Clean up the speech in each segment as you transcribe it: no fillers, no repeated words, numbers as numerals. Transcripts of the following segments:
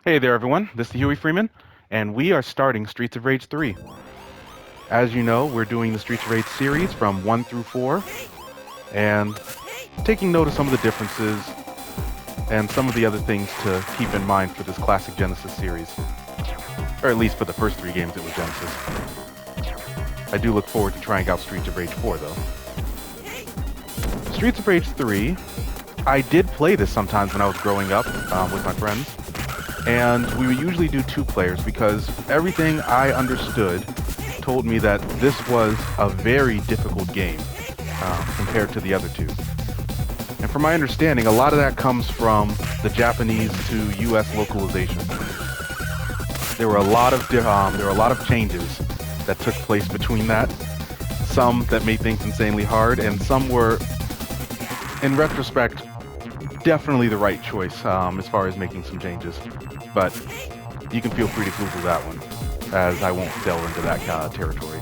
Hey there, everyone. This is Huey Freeman, and we are starting Streets of Rage 3. As you know, we're doing the Streets of Rage series from 1 through 4, and taking note of some of the differences and some of the other things to keep in mind for this classic Genesis series. Or at least for the first 3 games it was Genesis. I do look forward to trying out Streets of Rage 4, though. Streets of Rage 3, I did play this sometimes when I was growing up with my friends. And we would usually do 2 players because everything I understood told me that this was a very difficult game compared to the other 2. And from my understanding, a lot of that comes from the Japanese to U.S. localization. There were a lot of changes that took place between that. Some that made things insanely hard, and some were, in retrospect, definitely the right choice as far as making some changes. But you can feel free to Google that one, as I won't delve into that territory.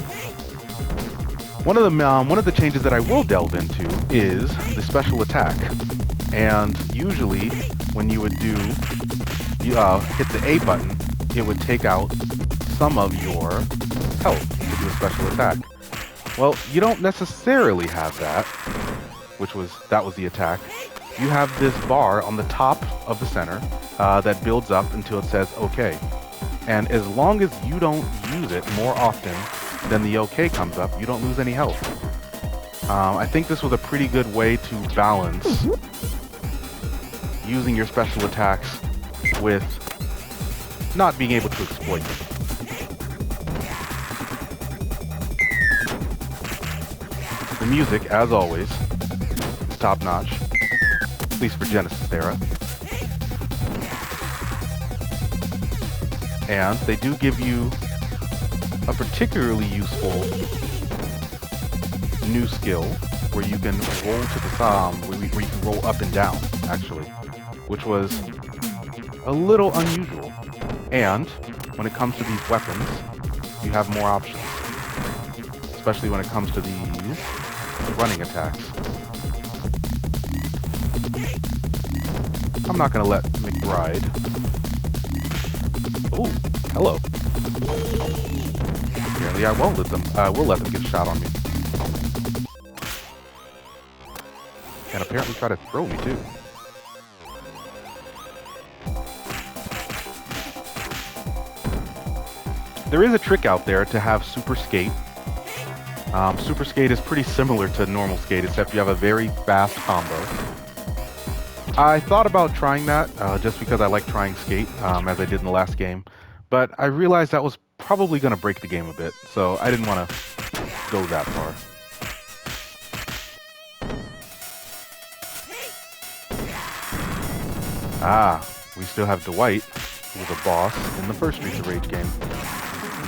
One of the changes that I will delve into is the special attack. And usually, when you would hit the A button, it would take out some of your health to do a special attack. Well, you don't necessarily have that, that was the attack. You have this bar on the top of the center that builds up until it says OK. And as long as you don't use it more often than the OK comes up, you don't lose any health. I think this was a pretty good way to balance using your special attacks with not being able to exploit them. The music, as always, is top-notch. At least for Genesis era. And they do give you a particularly useful new skill where you can roll to the where you can roll up and down, actually, which was a little unusual. And when it comes to these weapons, you have more options, especially when it comes to these running attacks. I'm not gonna let McBride. Oh, hello. Apparently, I won't let them. Will let them get a shot on me. And apparently, try to throw me too. There is a trick out there to have Super Skate. Super Skate is pretty similar to normal skate, except you have a very fast combo. I thought about trying that, just because I like trying skate, as I did in the last game, but I realized that was probably going to break the game a bit, so I didn't want to go that far. Ah, we still have Dwight, who was a boss in the first Streets of Rage game.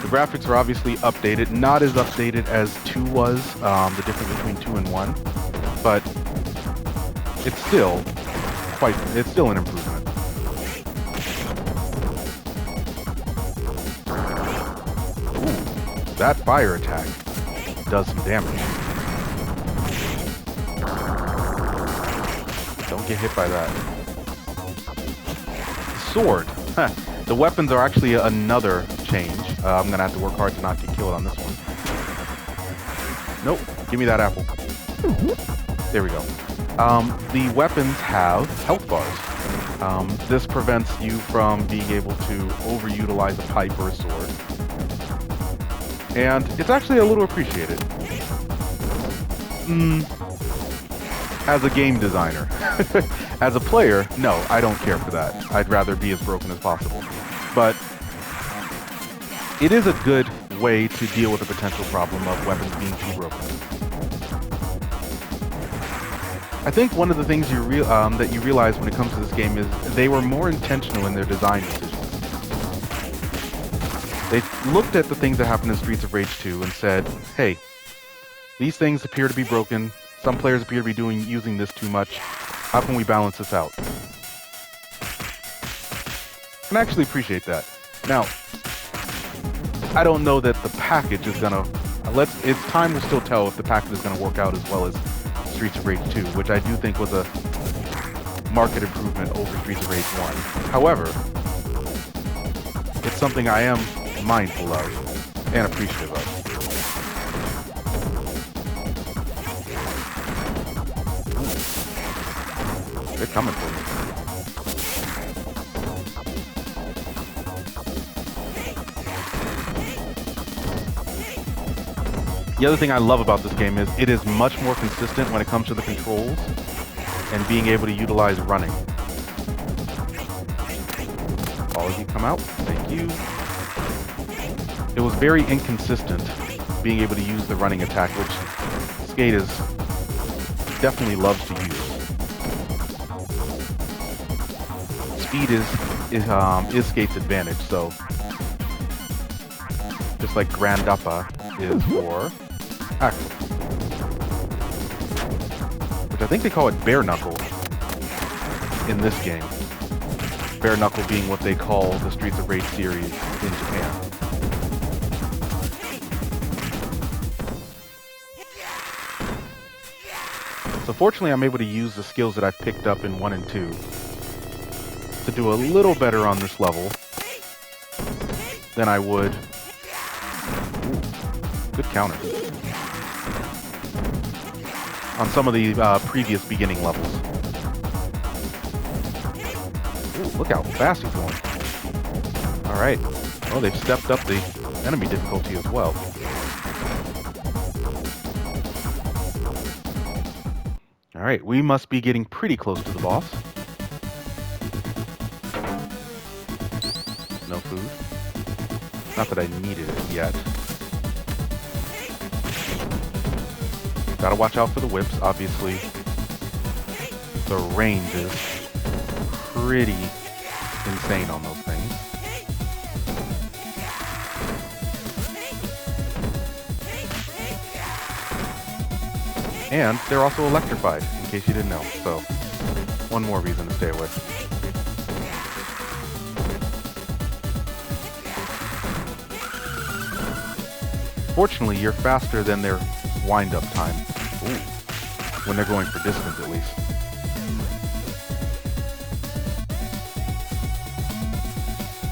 The graphics are obviously updated, not as updated as 2 was, the difference between 2 and 1, but it's still an improvement. Ooh, that fire attack does some damage. Don't get hit by that. Sword. The weapons are actually another change. I'm gonna have to work hard to not get killed on this one. Nope, give me that apple. There we go. The weapons have health bars. This prevents you from being able to overutilize a pipe or a sword. And it's actually a little appreciated. As a game designer. As a player, no, I don't care for that. I'd rather be as broken as possible. But it is a good way to deal with the potential problem of weapons being too broken. I think one of the things that you realize when it comes to this game is they were more intentional in their design decisions. They looked at the things that happened in Streets of Rage 2 and said, hey, these things appear to be broken. Some players appear to be using this too much. How can we balance this out? And I actually appreciate that. Now, I don't know that the package is gonna. It's time to still tell if the package is gonna work out as well as Streets of Rage 2, which I do think was a market improvement over Streets of Rage 1. However, it's something I am mindful of and appreciative of. They're coming for me. The other thing I love about this game is it is much more consistent when it comes to the controls and being able to utilize running. All of you come out. Thank you. It was very inconsistent being able to use the running attack, which Skate definitely loves to use. Speed is Skate's advantage, so just like Grand Uppa is for Axel, which I think they call it Bare Knuckle in this game. Bare Knuckle being what they call the Streets of Rage series in Japan. So fortunately, I'm able to use the skills that I've picked up in 1 and 2 to do a little better on this level than I would. Ooh, good counter. On some of the previous beginning levels. Ooh, look how fast he's going. Alright. Well, they've stepped up the enemy difficulty as well. Alright, we must be getting pretty close to the boss. No food. Not that I needed it yet. Gotta watch out for the whips, obviously. The range is pretty insane on those things. And they're also electrified, in case you didn't know. So, one more reason to stay away. Fortunately, you're faster than their wind-up time. Ooh. When they're going for distance, at least.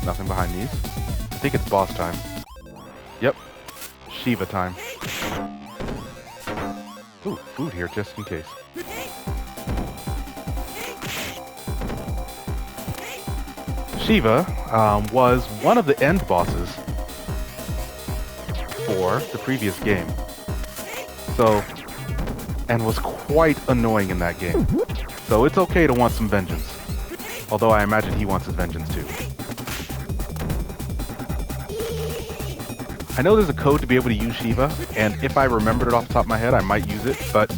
Nothing behind these. I think it's boss time. Yep. Shiva time. Ooh, food here, just in case. Shiva was one of the end bosses for the previous game. So, and was quite annoying in that game. So it's okay to want some vengeance. Although I imagine he wants his vengeance too. I know there's a code to be able to use Shiva, and if I remembered it off the top of my head, I might use it, but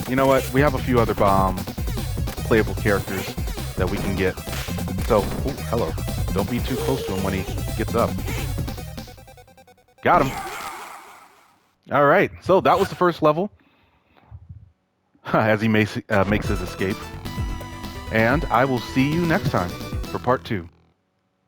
you know what? We have a few other playable characters that we can get. So, ooh, hello. Don't be too close to him when he gets up. Got him. All right, so that was the first level as he makes his escape. And I will see you next time for part 2.